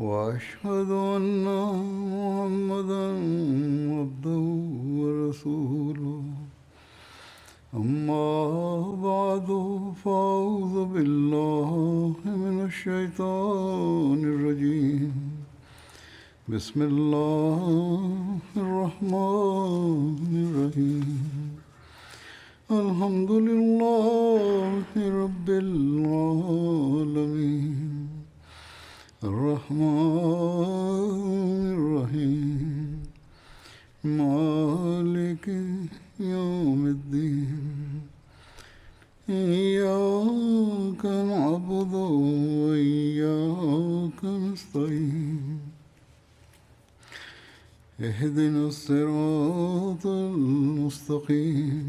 وأشهد أن محمدا عبده ورسوله. أما بعد فأعوذ بالله من الشيطان الرجيم. بسم الله الرحمن الرحيم. الحمد لله رب العالمين. الرحمن الرحيم. مالك يوم الدين. إياك نعبد وإياك نستعين. اهدنا الصراط المستقيم.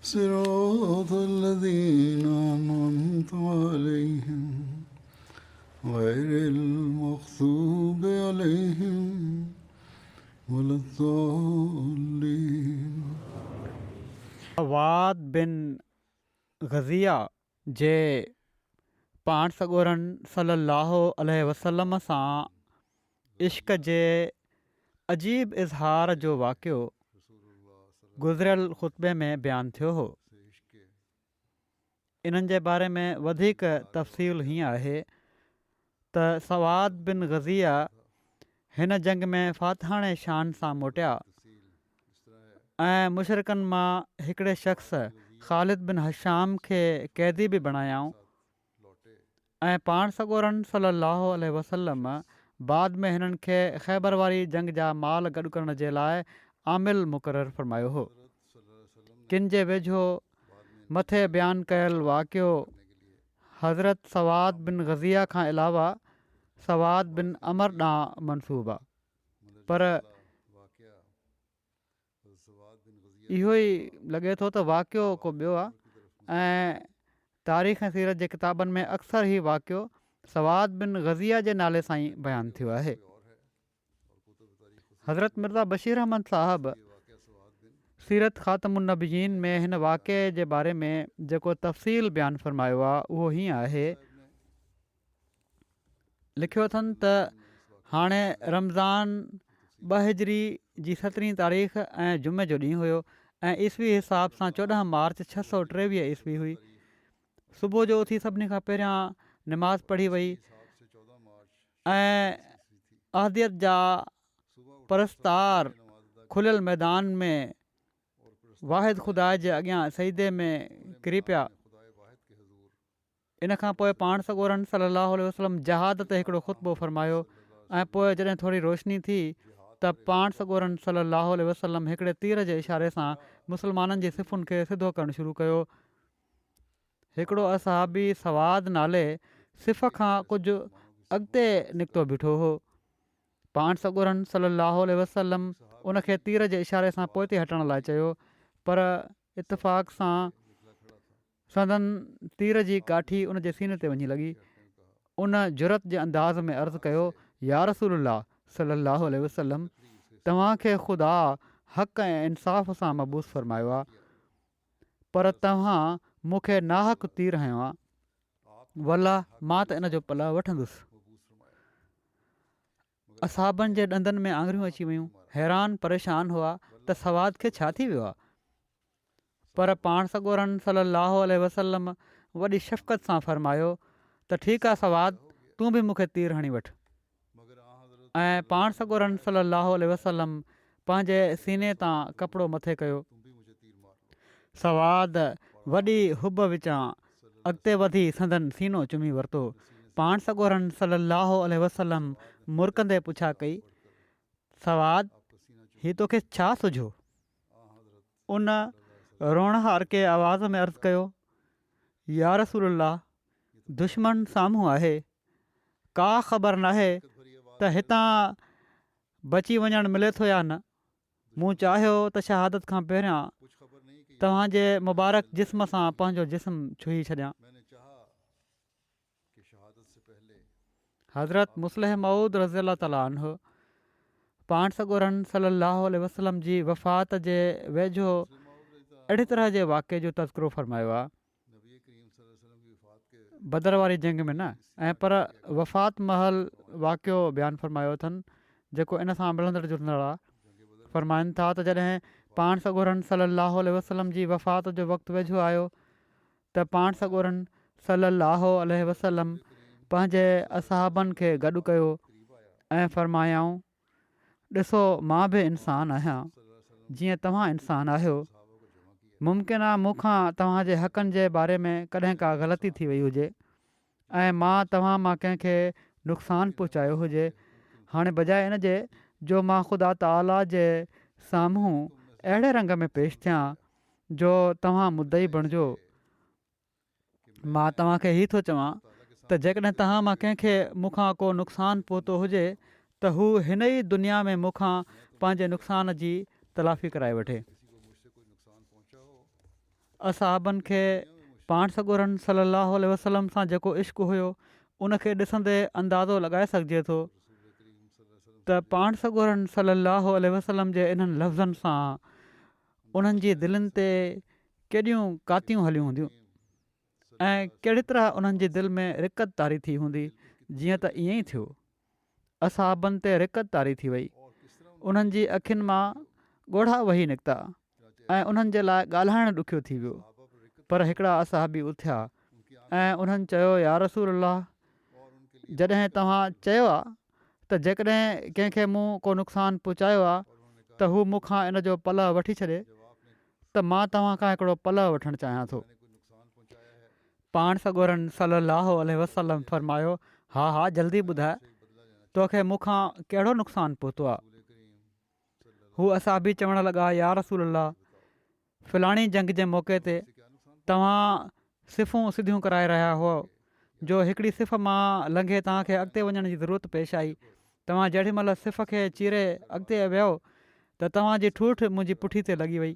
صراط الذين أنعمت عليهم غير المغضوب عليهم ولا الضالين. सवाद बिन ग़ज़िया जे पाण सॻोरनि सल्लल्लाहु अलैहि वसल्लम सां इश्क जे अजीब इज़हार जो वाक़ियो गुज़िरियल ख़ुतबे में बयानु थियो हो। इन्हनि जे बारे में वधीक तफ़सील हीअं आहे त सवाद बिन ग़ज़िया हिन जंग में फ़ातिहाणे शान सां मोटिया ऐं मुशरिकनि मां हिकिड़े शख़्स ख़ालिद बिन हशाम खे क़ैदी बि बणायाऊं ऐं पाण सॻोरनि सल्लल्लाहु अलैहि वसल्लम बाद में हिननि खे ख़ैबर वारी जंग जा माल गॾु करण जे लाइ आमिल मुक़ररु फ़रमायो हो। किन जे वेझो मथे बयानु कयल वाक़ियो हज़रत सवाद बिन ग़ज़िया खां अलावा सवाद बिन अमर ॾांहुं मनसूब आहे, पर इहो ई लॻे थो त वाक़ियो को ॿियो आहे ऐं तारीख़ ऐं सीरत जे किताबनि में अक्सर ई वाक़ियो सवाद बिन ग़ज़िया जे नाले सां ई बयानु थियो आहे। हज़रत मिर्ज़ा बशीर अहमद साहब सीरत ख़ातमुन नबियीन में हिन वाक़े जे बारे में जेको तफ़सील बयानु फ़रमायो आहे उहो हीअं आहे। लिखियो अथनि त हाणे रमज़ान 2 हिजरी जी 17 तारीख़ ऐं जुमे जो ॾींहुं हुयो ऐं ईसवी हिसाब सां 14 मार्च 623 ईस्वी हुई। सुबुह जो उथी सभिनी खां पहिरियां निमाज़ पढ़ी वई ऐं अहदियत जा परस्तार खुलियल मैदान में वाहिद खुदा जे अॻियां सईदे में किरी पिया। इन खां पोइ पाण सॻोरनि सल्लल्लाहु अलैहि वसल्लम जहाद ते हिकिड़ो ख़ुतबो फ़रमायो ऐं पोइ जॾहिं थोरी रोशनी थी त पाण सॻोरनि सल्लल्लाहु अलैहि वसल्लम हिकिड़े तीर जे इशारे सां मुस्लमाननि जी सिफ़ुनि खे सिधो करणु शुरू कयो। हिकिड़ो असहाबी सवाद नाले सिफ़ खां कुझु अॻिते निकितो बीठो हो। पाण सॻोरनि सल्लल्लाहु अलैहि वसल्लम उनखे तीर जे इशारे सां पोइ हटण लाइ चयो, पर इतफ़ाक़ सां संदन तीर जी काठी उन जे सीने ते वञी लॻी। उन जुरत जे अंदाज़ में अर्ज़ु कयो, या रसूलल्लाह सल्लल्लाहु अलैहि वसल्लम, तव्हांखे ख़ुदा हक़ ऐं इंसाफ़ सां मबूस फ़रमायो आहे, पर तव्हां मूंखे नाहक तीर हयो आहे। वल्ला मां त इन जो पला वठंदुसि। असहाबनि जे ॾंदनि में आङुरियूं अची वियूं, हैरान परेशान हुआ त सवाद खे छा थी वियो आहे। पर पाण सॻोरनि सल्लल्लाहु अलैहि वसल्लम वॾी शफ़क़त सां फ़रमायो त ठीकु आहे सवाद, तूं बि मूंखे तीर हणी वठि। ऐं पाण सॻोरनि सल्लल्लाहु अलैहि वसल्लम पंहिंजे सीने तां कपिड़ो मथे कयो। सवाद वॾी हुब विचां अॻिते वधी संदन सीनो चुमी वरितो। पाण सॻोरनि सल्लल्लाहु अलैहि वसल्लम मुरकंदे पुछा कई, सवाद, हीउ तोखे छा सुझो? उन रोणहार के आवाज़ में अर्ज़ु कयो, या रसूलल्लाह, दुश्मन साम्हूं आहे, का ख़बर नाहे त हितां बची वञणु मिले थो या न। मूं चाहियो त शहादत खां पहिरियां तव्हांजे मुबारक जिस्म सां पंहिंजो जिस्म छुही छॾियां। हज़रत मुस्लिह मऊद रज़ियल्लाहु ताला अन्हु पाण सॻोरनि सल्लल्लाहु अलैहि वसल्लम जी वफ़ात जे वेझो अहिड़ी तरह जे वाक़े जो तज़किरो फ़रमायो आहे, बदर वारी जंग में न, ऐं पर वफ़ात महल वाक़ियो बयानु फ़रमायो अथनि जेको इन सां मिलंदड़ जुलंदड़ आहे। फ़रमाइनि था त जॾहिं पाण सॻोरनि सलाहु अलैहि वसल्लम जी वफ़ात जो वक़्तु वेझो आयो त पाण सॻोरनि सलाहु अलैहि वसल्लम पंहिंजे असहाबनि खे गॾु कयो ऐं फ़रमायाऊं, ॾिसो मां बि इंसानु आहियां जीअं तव्हां इंसानु आहियो। मुमकिन आहे मूंखां तव्हांजे हक़नि जे बारे में कॾहिं का ग़लती थी वई हुजे ऐं मां तव्हां मां कंहिंखे नुक़सानु पहुचायो हुजे। हाणे बजाए इन जे जो मां ख़ुदा ताला जे साम्हूं अहिड़े रंग में पेश थियां जो तव्हां मुदई बणिजो, मां तव्हांखे हीअ थो चवां त जेकॾहिं तव्हां मां कंहिंखे मूंखां को नुक़सानु पहुतो हुजे त हू हिन ई दुनिया में मूंखां पंहिंजे नुक़सान जी तलाफ़ी कराए वठे। असहाबनि खे पाण सॻोरनि सलाहु अलैहि वसल्लम सां जेको इश्क़ु हुयो उनखे ॾिसंदे अंदाज़ो लॻाए सघिजे थो त पाण सॻोरनि सलाहु अलैहि वसल्लम जे इन्हनि लफ़्ज़नि सां उन्हनि जी दिलनि ते केॾियूं कातियूं हलियूं हूंदियूं ऐं कहिड़ी तरह उन्हनि जी दिलि में रिकत तारी थी हूंदी। जीअं त ईअं ई थियो, असहाबनि ते रिकत तारी थी वई, उन्हनि जी अखियुनि मां ॻोढ़ा वही निकिता ऐं उन्हनि जे लाइ ॻाल्हाइणु ॾुखियो थी वियो। पर हिकिड़ा असहाबी उथिया ऐं उन्हनि चयो, या रसूल अल्लाह, जॾहिं तव्हां चयो आहे त जेकॾहिं कंहिंखे मूं को नुक़सानु पहुचायो आहे त हू मूंखां इन जो पलउ वठी छॾे त मां तव्हां खां हिकिड़ो पलउ वठणु चाहियां थो। पाण सॻोरनि सलाहु अलैहि वसल्लम फ़रमायो, हा हा जल्दी ॿुधाए, तोखे मूंखां कहिड़ो नुक़सानु पहुतो आहे? हू असहाबी चवणु लॻा, या रसूल अल्लाह, फ़लाणी जंग जे मौक़े ते तव्हां सिफ़ूं सिधियूं कराए रहिया हुओ जो हिकिड़ी सिफ़ मां लंघे तव्हांखे अॻिते वञण जी ज़रूरत पेश आई। तव्हां जेॾी महिल सिफ़ खे चीरे अॻिते वियो त तव्हांजी ठूठ मुंहिंजी पुठी ते लॻी वई।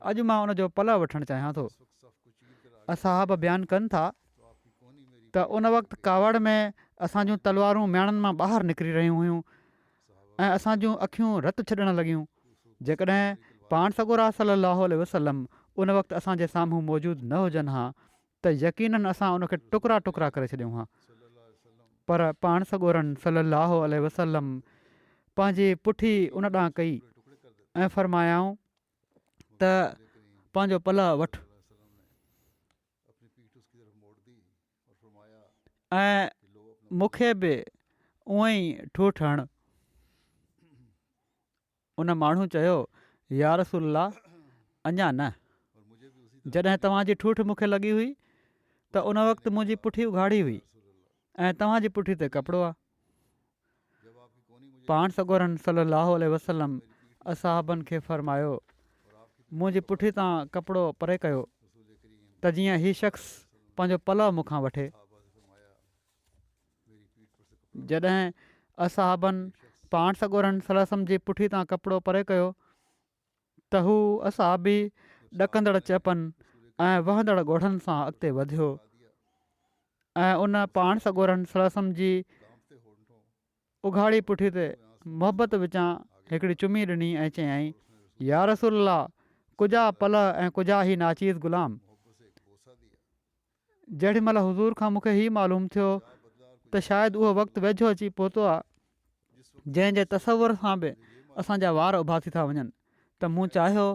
अॼु मां उनजो पलउ वठणु चाहियां थो। असहाब बयानु कनि था त उन वक़्तु कावड़ में असां जूं तलवारूं म्याणनि मां ॿाहिरि निकिरी रहियूं हुयूं ऐं असां जूं अखियूं रत छॾणु लॻियूं। जेकॾहिं पाण सॻोरा सलाहु अलैहि वसल्लम उन वक़्तु असांजे साम्हूं मौजूदु न हुजनि हा त यकीननि असां उनखे टुकड़ा टुकड़ा करे छॾियूं हा। पर पाण सॻोरनि सलाहु अलैहि वसल्लम पंहिंजी पुठी उन ॾांहुं कई ऐं फ़रमायाऊं त पंहिंजो पलउ वठि ऐं मूंखे बि उअं ई ठूठ हण। उन माण्हू चयो, या रसूल अल्लाह, अञा न। जॾहिं तव्हांजी ठूठ मूंखे लॻी हुई त उन वक़्तु मुंहिंजी पुठी उघाड़ी हुई ऐं तव्हांजी पुठी ते कपिड़ो आहे। पाण सॻोरनि सलाहु अलैहि वसल्लम असहाबनि खे फ़रमायो, मुंहिंजी पुठी तां कपिड़ो परे कयो त जीअं हीउ शख़्स पंहिंजो पलउ मूंखां वठे। जॾहिं असहाबनि पाण सॻोरनि सलम जी पुठी तां कपिड़ो परे कयो त हू असहाबी ॾकंदड़ चपनि ऐं वहंदड़ ॻोढ़नि सां अॻिते वधियो ऐं उन पाण सॻोरनि सलम जी उघाड़ी पुठी ते मोहबत विचां हिकिड़ी चुमी ॾिनी ऐं चयाईं, या रसूल अल्लाह, कुझा पल ऐं कुझा ई नाचीज़ ग़ुलाम। जेॾी महिल हुज़ूर खां मूंखे हीउ मालूम थियो त शायदि उहो वक़्तु वेझो अची पहुतो आहे जंहिंजे तसवुर सां बि असांजा वार उभा थी था वञनि त मूं चाहियो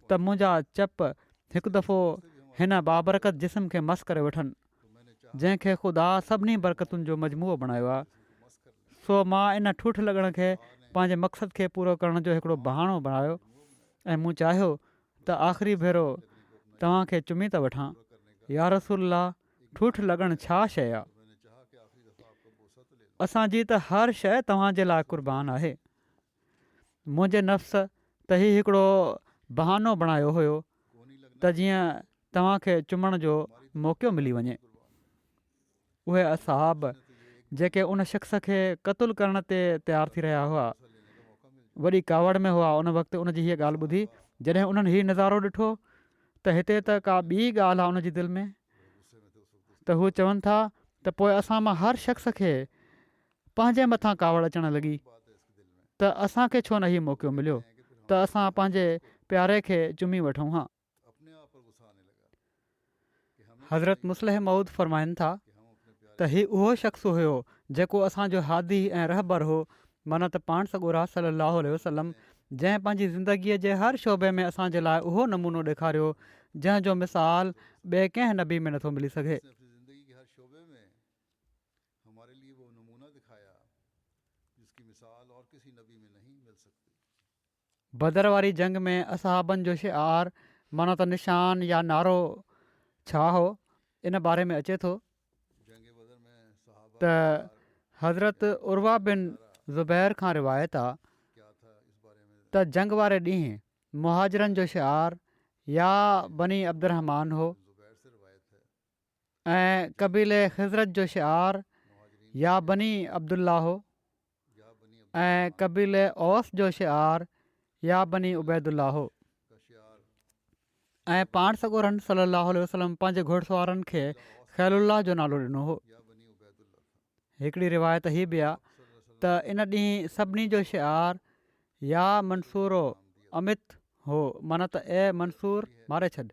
त मुंहिंजा चप हिकु दफ़ो हिन बाबरकत जिस्म खे मस करे वठनि जंहिंखे ख़ुदा सभिनी बरकतुनि जो मजमूओ बणायो आहे। सो मां इन ठूठ लॻण खे पंहिंजे मक़सद खे पूरो करण जो हिकिड़ो बहानो बणायो ऐं मूं चाहियो त आख़िरी भेरो तव्हांखे चुमी था वठां। या रसूल अल्लाह, ठूठ लॻणु छा शइ आहे? असांजी त हर शइ तव्हांजे लाइ क़ुर्बान आहे। मुंहिंजे नफ़्स त हीउ हिकिड़ो बहानो बणायो हुयो त जीअं तव्हांखे चुमण जो मौक़ो मिली वञे। उहे असहाब जेके उन शख़्स खे क़तलु करण ते तयारु थी रहिया हुआ, वॾी कावड़ में हुआ, उन वक़्तु उनजी हीअ ॻाल्हि ॿुधी। जॾहिं उन्हनि हीउ नज़ारो ॾिठो त हिते त का ॿी ॻाल्हि आहे उनजी दिलि में, त हू चवनि था त पोइ असां मां हर शख़्स खे पंहिंजे मथां कावड़ अचणु लॻी त असांखे छो न हीउ मौक़ो मिलियो त असां पंहिंजे प्यारे खे चुमी वठूं हा। हज़रत मुस्लिह मऊद फ़रमाइनि था त हीउ उहो शख़्स हुयो जेको असांजो हादी ऐं रहबर हो, माना त पाण सॻोरा सलाहु वसलम, जंहिं पंहिंजी ज़िंदगीअ जे हर शोबे में असांजे लाइ उहो नमूनो ॾेखारियो जंहिंजो मिसाल ॿिए कंहिं नबी में नथो मिली सघे। अपनी ज़िंदगी के हर शोबे में हमारे लिए वो नमूना दिखाया जिसकी मिसाल और किसी नबी में नहीं मिल सकती। बदर वारी जंग में असहाबनि जो शिआर माना त निशान या नारो छा हो, इन बारे में अचे थो जंग बदर में सहाबा त का हज़रत उर्वा बिन ज़ुबैर खां रिवायत आहे क्या था इस बारे में त जंग वारे ॾींहुं मुहाजिरनि जो शिआर या बनी अब्दुरहमान हो जुबैर से रवायत है। ऐं कबीले ख़िज़रत जो शिआर मुहाजिरीन या बनी अब्दुल्ला हो या बनी ऐं कबीले औस जो शिआर या बनी उबैदुल्ला हो। का शियार ऐं पाण सॻोरनि सलाहु वसलम पंहिंजे घुड़सवारनि खे ख़ैरुल्लाह जो नालो ॾिनो हो। या बनी उबैदुल्लाह था। हिकिड़ी रिवायत हीअ बि आहे त इन ॾींहुं सभिनी जो शिआर या मंसूरो अमित हो, माना त ए मंसूर मारे छॾ। इस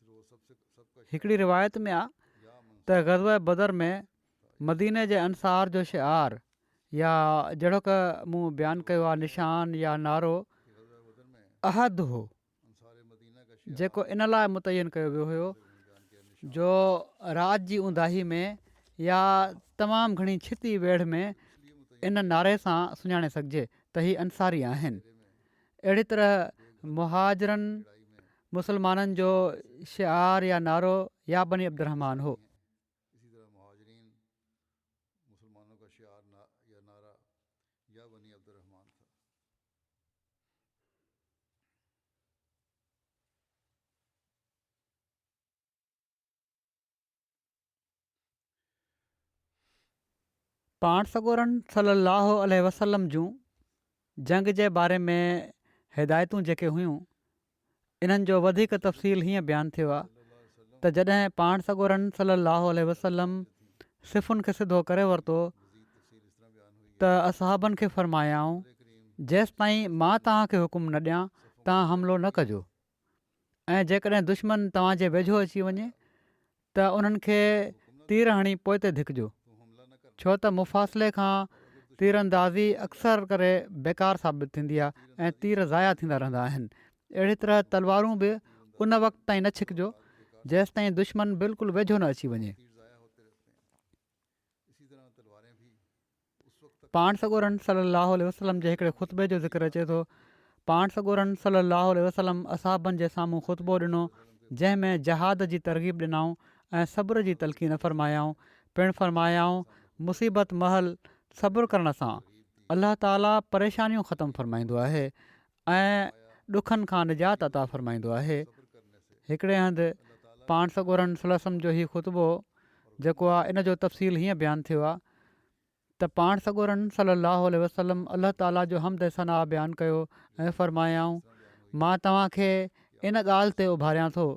रोज़ सबका हिकिड़ी रिवायत में आहे या मंसूर त ग़ज़वा बदर में मदीने जे अंसार जो शिआर या जहिड़ो क मूं बयानु कयो आहे निशान या नारो के ग़ज़वा बदर में अहद हो, अंसार मदीना का शियार जेको इन लाइ मुतयन कयो वियो हुयो बयान किया निशान जो राति जी ऊंदाही में या तमामु घणी छिती वेड़ में इसलिए मुतय्यन इन नारे सां सुञाणे सघिजे त ही अंसारी आहिनि। अहिड़ी तरह मुहाजिरनि लड़ाई में मुसलमाननि जो शिआर या नारो या बनी अब्दुरहमान हो। इसी तरह मुहाजिरीन मुसलमानों का शियार या नारा या बनी अब्दुर्रहमान था। पाण सॻोरनि सलाहु वसलम जूं जंग जे बारे में हिदायतूं जेके हुयूं, इन्हनि जो वधीक तफ़सील हीअं बयानु थियो आहे त जॾहिं पाण सॻोरनि सलाहु वसलम सिफ़ुनि खे सिधो करे वरितो मज़ीद तफ़सील इस तरह बयान हुई त असहाबनि खे फ़रमायाऊं करीम जेसि ताईं मां तव्हांखे हुकुम न ॾियां तव्हां हमिलो न कजो, ऐं जेकॾहिं दुश्मन तव्हांजे वेझो अची वञे त उन्हनि खे तीर हणी पोइ ते धिकजो, तू हमला न कर। छो त मुफ़ासिले खां तीरंदाज़ी अक्सर करे बेकार साबित थींदी आहे ऐं तीर ज़ाया थींदा रहंदा आहिनि। अहिड़ी तरह तलवारूं बि उन वक़्तु ताईं न छिकिजो जेसि ताईं दुश्मन बिल्कुलु वेझो न अची वञे। तीर ज़ाया होते रहते हैं। इसी तरह तलवारें भी उस वक्त तक पाण सॻोरनि सलाहु वसलम जे हिकिड़े ख़ुतबे जो ज़िक्र अचे थो। पाण सॻोरनि सलाहु वसलम असहाबनि जे साम्हूं ख़ुतबो ॾिनो जंहिंमें जहाद जी तरग़ीब ॾिनऊं ऐं सब्र जी तलक़ीन फ़रमायाऊं। पिणु फ़रमायाऊं मुसीबत महल सब्र करण सां अलाह ताला परेशानियूं ख़तमु फ़रमाईंदो आहे ऐं ॾुखनि खां निजात अता फ़रमाईंदो आहे। सब्र करने से हिकिड़े हंधि पाण सॻोरनि सलम जो हीउ ख़ुतबो जेको आहे इन जो तफ़सील हीअं बयानु थियो आहे त पाण सॻोरनि सलाहु वसलम अलाह ताला जो हमद सना बयानु कयो ऐं फ़रमायाऊं मां तव्हांखे इन ॻाल्हि ते उभारियां थो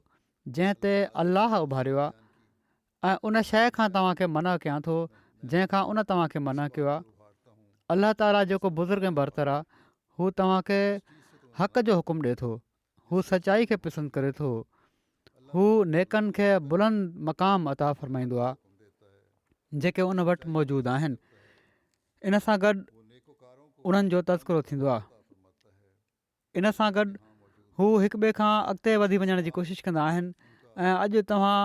जंहिं ते अलाह उभारियो आहे ऐं उन शइ खां तव्हांखे मना कयां थो जंहिंखां उन तव्हांखे मना कयो आहे। उभारता हूँ अलाह ताला जेको बुज़ुर्ग ऐं बरतर आहे हू तव्हांखे हक़ जो हुकुम ॾिए थो, हू सचाई खे पसंदि करे थो, हू नेकनि खे बुलंद मक़ाम अता फ़रमाईंदो आहे हुक्म देता है। जेके उन वटि मौजूदु आहिनि। इन सां गॾु वो नेकोकारों को उन्हनि जो तज़किरो थींदो आहे। अता फरमाता है। इन सां गॾु हाँ मौजूद हू हिक ॿिए खां अॻिते वधी वञण जी कोशिशि कंदा आहिनि ऐं अॼु तव्हां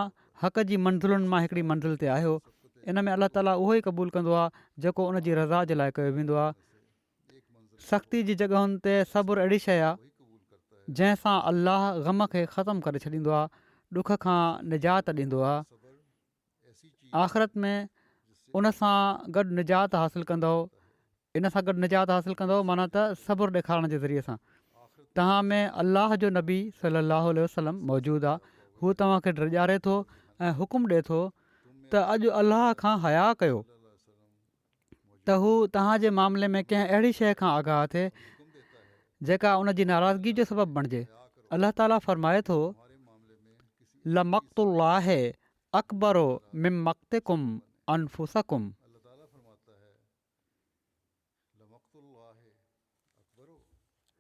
हक़ जी मंज़िलुनि मां हिकिड़ी मंज़िल ते आहियो। इन में अलाह ताला उहो ई क़बूलु कंदो आहे जेको उन जी रज़ा जे लाइ कयो वेंदो आहे। एक मंजिल सख़्ती जी जॻहुनि ते सब्र अहिड़ी शइ आहे वही कबूल करता है। जंहिंसां अलाह ग़म खे ख़तमु करे छॾींदो आहे, ॾुख खां निजात ॾींदो आहे। सब्र ऐसी चीज आख़िरत में उन सां गॾु निजात हासिलु कंदो, इन सां गॾु निजात हासिलु कंदो माना त सब्र ॾेखारण जे ज़रिए सां। तव्हां में अलाह जो नबी सलाहु वसलम मौजूदु आहे। हू तव्हांखे ड्रिॼारे थो ऐं हुकुम ॾिए थो त अॼु अलाह खां हया कयो त हू तव्हांजे मामले में कंहिं अहिड़ी शइ खां आगाह थिए हुक्म देता है। जेका उन जी नाराज़गी जो सबबु बणिजे। अलाह ताला फ़रमाए थो हमारे मामले में किसी लमक़्तुल्लाह अकबरो मिम मक़्तिकुम अनफुसकुम। अल्लाह ताला फरमाता है लमक़्तुल्लाह अकबरो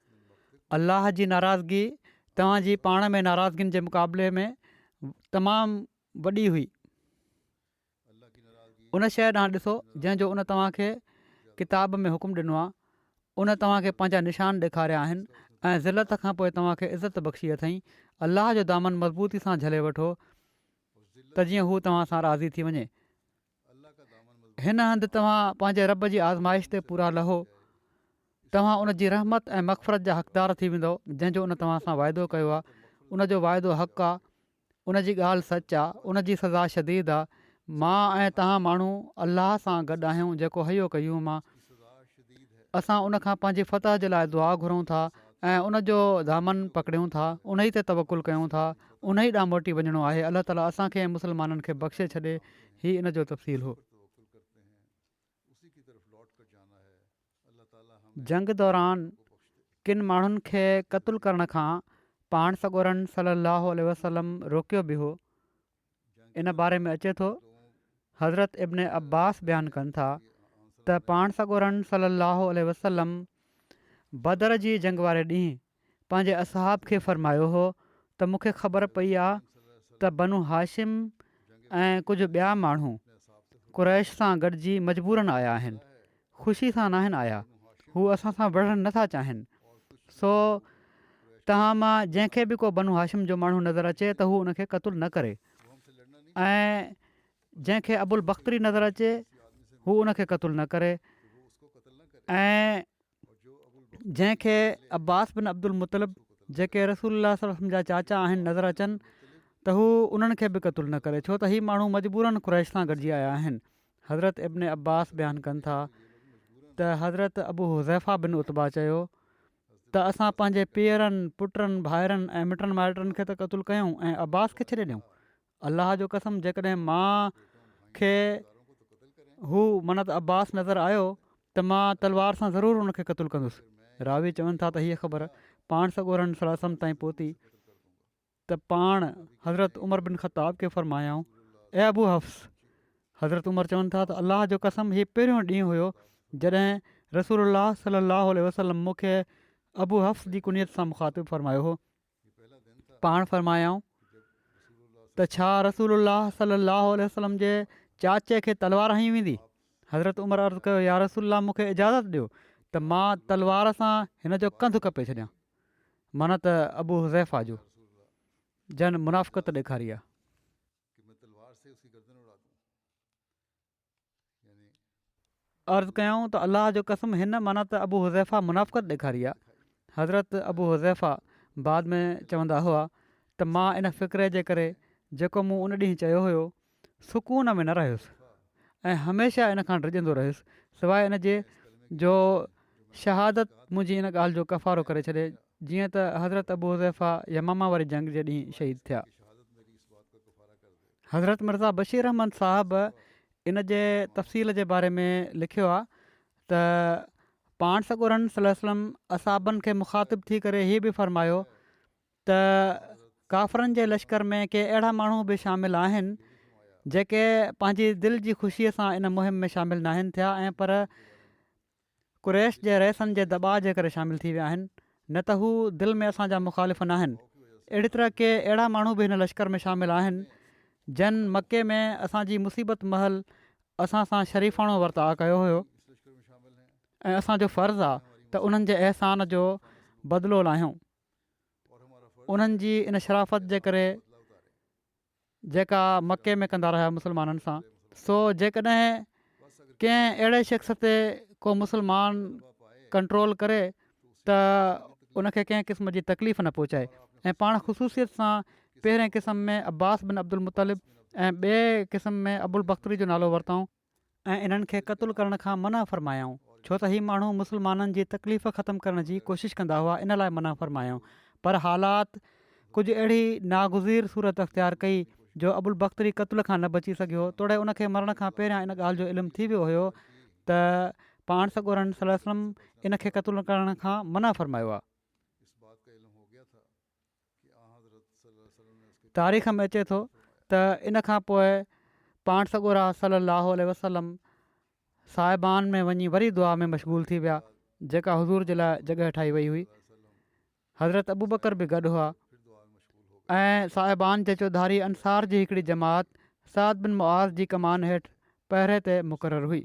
मिन मक़्तिकुम। अलाह जी नाराज़गी तव्हांजी पाण में नाराज़गियुनि जे मुक़ाबले में तमामु वॾी हुई। अल्लाह की नाराज़गी उन शइ ॾांहुं ॾिसो जंहिंजो उन तव्हांखे किताब में हुकुम ॾिनो आहे। उन तव्हांखे पंहिंजा निशान ॾेखारिया आहिनि ऐं ज़िलत खां पोइ तव्हांखे इज़त बख़्शी अथई। अलाह जो दामन मज़बूती सां झले वठो त जीअं हू तव्हां सां राज़ी थी वञे। हिन हंधि तव्हां पंहिंजे रब जी आज़माइश ते पूरा लहो। तव्हां उन जी रहमत ऐं मग़फ़रत जा हक़दार थी वेंदो जंहिंजो उन तव्हां सां वाइदो कयो आहे। उन जो वाइदो हक़ु आहे, उन जी ॻाल्हि सच आहे, उन जी सज़ा शदीद आहे। मां ऐं तव्हां माण्हू अलाह सां गॾु आहियूं जेको हयो कयूं मां। असां उन खां पंहिंजी फतह जे लाइ दुआ घुरूं था ऐं उन जो दामन पकड़ियूं था, उन ई ते तवकुल कयूं था, उन ई ॾांहुं मोटी वञिणो आहे। अलाह ताला असांखे ऐं मुस्लमाननि खे बख़्शे छॾे। हीउ इन जो तफ़सील हो। जंग दौरान किन माण्हुनि खे क़तलु करण खां पाण सॻोरन सलाहु वसलम रोकियो बि हो। इन बारे में अचे थो, हज़रत इब्न अब्बास बयानु कनि था त पाण सॻोरन सलाहु वसलम बदर जी जंग वारे ॾींहुं पंहिंजे असहाब खे फ़रमायो हो त मूंखे ख़बर पई आहे त बनु हाशिम ऐं कुझु ॿिया माण्हू क़ुरैश सां गॾिजी मजबूरन आया आहिनि, ख़ुशी सां नाहिनि आया। हू असां सां विढ़णु नथा चाहिनि। सो तव्हां मां जंहिंखे बि को बनु हाशिम जो माण्हू नज़र अचे त हू उनखे क़तलु न करे, ऐं जंहिंखे अबुल बख़्तरी नज़र अचे हू उनखे क़तलु न करे, ऐं जंहिंखे अब्बास बिन अब्दुल मुतलिब जेके रसूलुल्लाह सल्लल्लाहु अलैहि वसल्लम जा चाचा आहिनि नज़र अचनि त हू उन्हनि खे बि क़तलु न करे, छो त हीअ माण्हू मजबूरन क़ुरैश सां गॾिजी आया आहिनि। हज़रत इब्न अब्बास बयानु कनि था त हज़रत अबू हुज़ैफ़ा बिन उतबा चयो त असां पंहिंजे पीअरनि, पुटनि, भाइरनि ऐं मिटनि माइटनि खे त क़तलु कयूं ऐं अब्बास खे छॾे ॾियूं। अलाह जो कसम, जेकॾहिं मां खे हू मनत अब्बास नज़र आयो त मां तलवार सां ज़रूरु हुनखे क़तलु कंदुसि। रावी चवनि था त हीअ ख़बर पाण सॻोरन सल्लल्लाहु अलैहि वसल्लम ताईं पहुती त पाण हज़रत उमर बिन ख़त्ताब खे फ़रमायाऊं, ए अबू हफ़्स। हज़रत उमर चवनि था त अलाह जो कसम, हीअ पहिरियों ॾींहुं हुयो जॾहिं रसूलुल्लाह सल्लल्लाहु अलैहि वसल्लम मूंखे अबू हफ़्स जी कुनियत सां मुखातिबु फ़रमायो हो। पाण फ़रमायाऊं त छा रसूलुल्लाह सल्लल्लाहु अलैहि वसल्लम जे चाचे खे तलवार हंई वेंदी? हज़रत उमर अर्ज़ु कयो, या रसूलुल्लाह मूंखे इजाज़त ॾियो त मां तलवार सां हिन जो कंधु कपे छॾियां। माना त अबू हुज़ैफ़ा जो जन मुनाफ़िक़त ॾेखारी आहे। अर्ज़ु कयऊं त अलाह जो कसम, हिन माना त अबू हुज़ैफ़ा मुनाफ़िक़त ॾेखारी आहे। हज़रत अबू हुज़ैफ़ा बाद में चवंदा हुआ त मां इन फ़िक्रे जे करे जेको मूं उन ॾींहुं चयो हुयो सुकून में न रहियुसि ऐं हमेशह इन खां डिॼंदो रहियुसि, सवाइ इन जे जो शहादत मुंहिंजी इन ॻाल्हि जो कफ़ारो करे छॾे, जीअं त हज़रत अबू हुज़ैफ़ा यमामा वारी जंग जे ॾींहुं शहीद थिया। हज़रत मिर्ज़ा बशीर अहमद साहिबु इन जे तफ़सील जे बारे में लिखियो आहे त पाण सॻोरन सल्लल्लाहु अलैहि वसल्लम असाबनि खे मुखातिबु थी करे हीअ बि फ़रमायो त काफ़रनि जे लश्कर में के अहिड़ा माण्हू बि शामिलु आहिनि जेके पंहिंजी दिलि जी ख़ुशीअ सां इन मुहिम में शामिलु न आहिनि थिया ऐं पर क़ुरैश जे रइसनि जे दॿाअ जे करे शामिलु थी विया आहिनि, न त हू दिलि में असांजा मुख़ालिफ़ न आहिनि। अहिड़ी तरह के अहिड़ा माण्हू बि हिन लश्कर में शामिलु आहिनि जन मके में असांजी मुसीबत महल असां सां शरीफ़ाणो वर्ताउ कयो हुयो ऐं असांजो फ़र्ज़ु आहे त उन्हनि जे अहसान जो बदिलो लाहियूं। उन्हनि जी इन शराफ़त जे करे जेका मके में कंदा रहिया मुस्लमाननि सां। सो जेकॾहिं कंहिं अहिड़े शख़्स ते को मुस्लमान कंट्रोल करे त उनखे कंहिं क़िस्म जी तकलीफ़ न पहुचाए, ऐं पाण ख़ुशूसियत सां पहिरें क़िस्म में अब्बास बिन अब्दुल मुतलिब ऐं ॿिए क़िस्म में अबुल बख़्तरी जो नालो वरितऊं ऐं इन्हनि खे क़तलु करण खां मना फ़रमायाऊं, छो त हीअ माण्हू मुस्लमाननि जी तकलीफ़ ख़तमु करण जी कोशिशि कंदा हुआ, इन लाइ मना फ़रमायाऊं। पर हालात कुझु अहिड़ी नागुज़ीर सूरत अख़्तियार कई जो अबुल बख़्तरी क़तल खां न बची सघियो। तोड़े उनखे मरण खां पहिरियां इन ॻाल्हि जो इल्मु थी वियो हुयो त पाण सॻोरन सल्लल्लाहु अलैहि वसल्लम इन खे क़तलु करण खां मना फ़रमायो आहे। तारीख़ में अचे थो त इन खां पोइ पाण सॻोरा सल्लल्लाहु अलैहि वसल्लम साहिबान में वञी वरी दुआ में मशगूल थी विया जेका हुज़ूर जे लाइ जॻह ठाही वई हुई। हज़रत अबू बकर बि गॾु हुआ ऐं साहिबान जे चौधारी अंसार जी हिकिड़ी जमात साद बिन मुआज़ जी कमान हेठि पहिरे ते मुक़ररु हुई।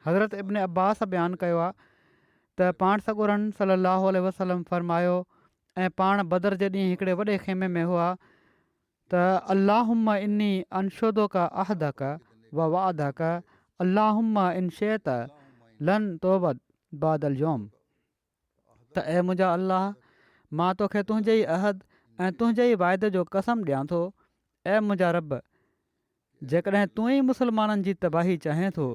हज़रत इब्न अब्बास बयानु कयो आहे त पाण सॻोरनि सलाहु अलैहि वसल्लम फ़रमायो ऐं पाण बदर जे ॾींहुं हिकिड़े वॾे खेमे में हुआ त अल्लाहुम्मा इन्नी अनशुदुका अहदका व वअदका अल्लाहुम्मा इन शइता लन तौबत बादल यौम, त ऐं मुंहिंजा अल्लाह, मां तोखे तुंहिंजे ई अहद ऐं तुंहिंजे ई वाइदे जो कसम ॾियां थो, ऐं मुंहिंजा रब, जेकॾहिं तूं ई मुस्लमाननि जी तबाही चाहें थो